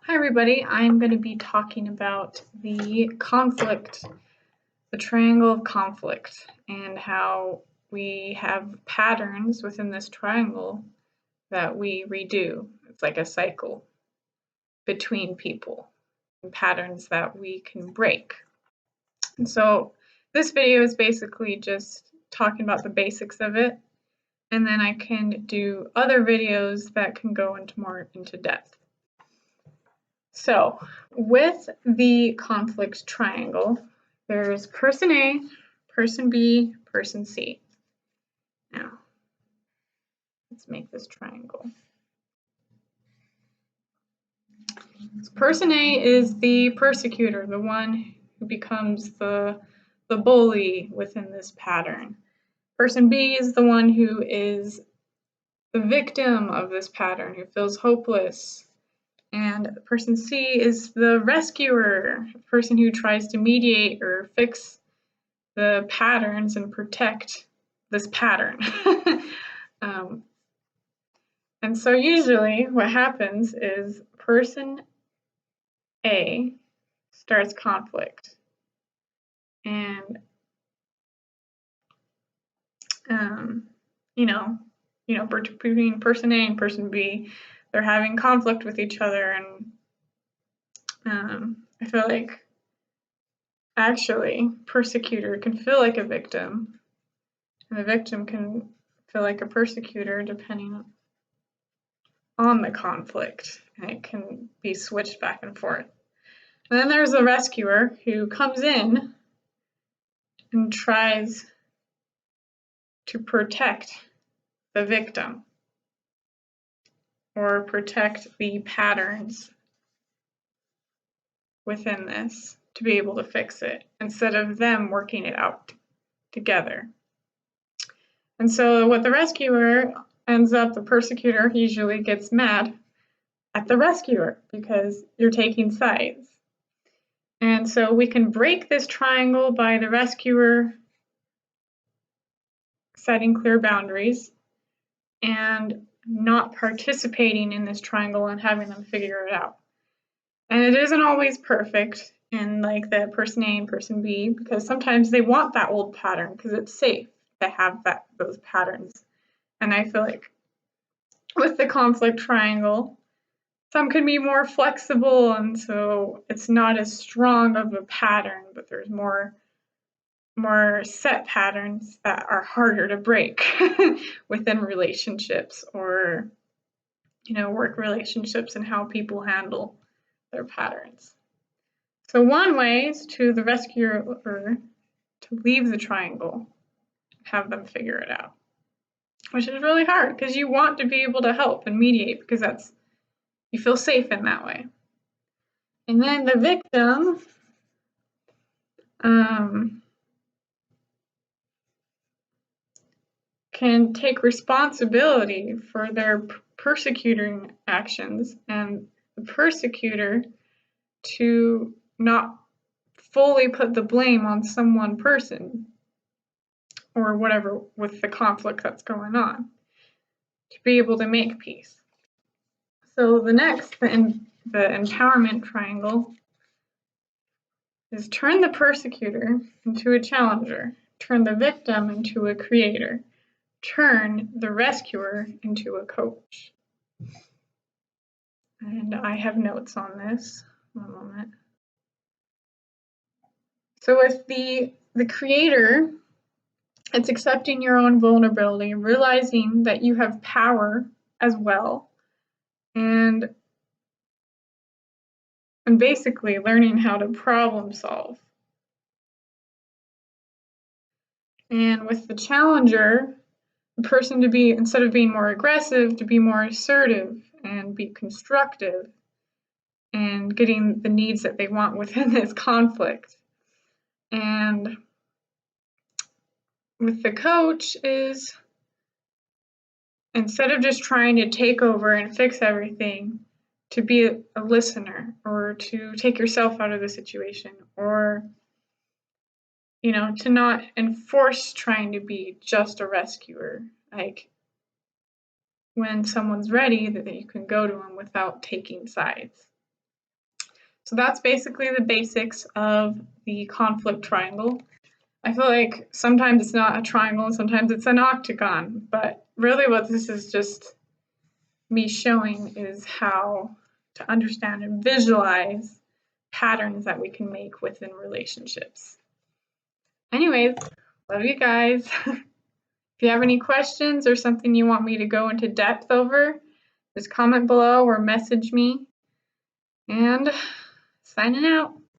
Hi everybody, I'm going to be talking about the conflict, the triangle of conflict, and how we have patterns within this triangle that we redo. It's like a cycle between people, and patterns that we can break. And so this video is basically just talking about the basics of it, and then I can do other videos that can go into more into depth. So with the conflict triangle, there's person A, person B, person C. Now, let's make this triangle. So person A is the persecutor, the one who becomes the bully within this pattern. Person B is the one who is the victim of this pattern, who feels hopeless. And person C is the rescuer, the person who tries to mediate or fix the patterns and protect this pattern. And so usually what happens is person A starts conflict. And, between person A and person B, they're having conflict with each other. And I feel like actually persecutor can feel like a victim, and the victim can feel like a persecutor depending on the conflict, and it can be switched back and forth. And then there's the rescuer who comes in and tries to protect the victim or protect the patterns within this to be able to fix it instead of them working it out together. And so what the rescuer ends up, the persecutor usually gets mad at the rescuer because you're taking sides. And so we can break this triangle by the rescuer setting clear boundaries and not participating in this triangle and having them figure it out. And it isn't always perfect in like the person A and person B, because sometimes they want that old pattern because it's safe to have those patterns. And I feel like with the conflict triangle, some can be more flexible, and so it's not as strong of a pattern, but there's more set patterns that are harder to break within relationships or work relationships and how people handle their patterns. So one way is to the rescuer to leave the triangle, have them figure it out, which is really hard because you want to be able to help and mediate because you feel safe in that way. And then the victim can take responsibility for their persecuting actions, and the persecutor to not fully put the blame on some one person or whatever with the conflict that's going on, to be able to make peace. So the next, the empowerment triangle, is turn the persecutor into a challenger, turn the victim into a creator, turn the rescuer into a coach. And I have notes on this. One moment. So with the creator, it's accepting your own vulnerability, realizing that you have power as well, and basically learning how to problem solve. And with the challenger, the person to be, instead of being more aggressive, to be more assertive and be constructive and getting the needs that they want within this conflict. And with the coach is, instead of just trying to take over and fix everything, to be a listener or to take yourself out of the situation, or to not enforce trying to be just a rescuer. Like when someone's ready, that you can go to them without taking sides. So that's basically the basics of the conflict triangle. I feel like sometimes it's not a triangle, sometimes it's an octagon, but really what this is just me showing is how to understand and visualize patterns that we can make within relationships. Anyways, love you guys. If you have any questions or something you want me to go into depth over, just comment below or message me. And signing out.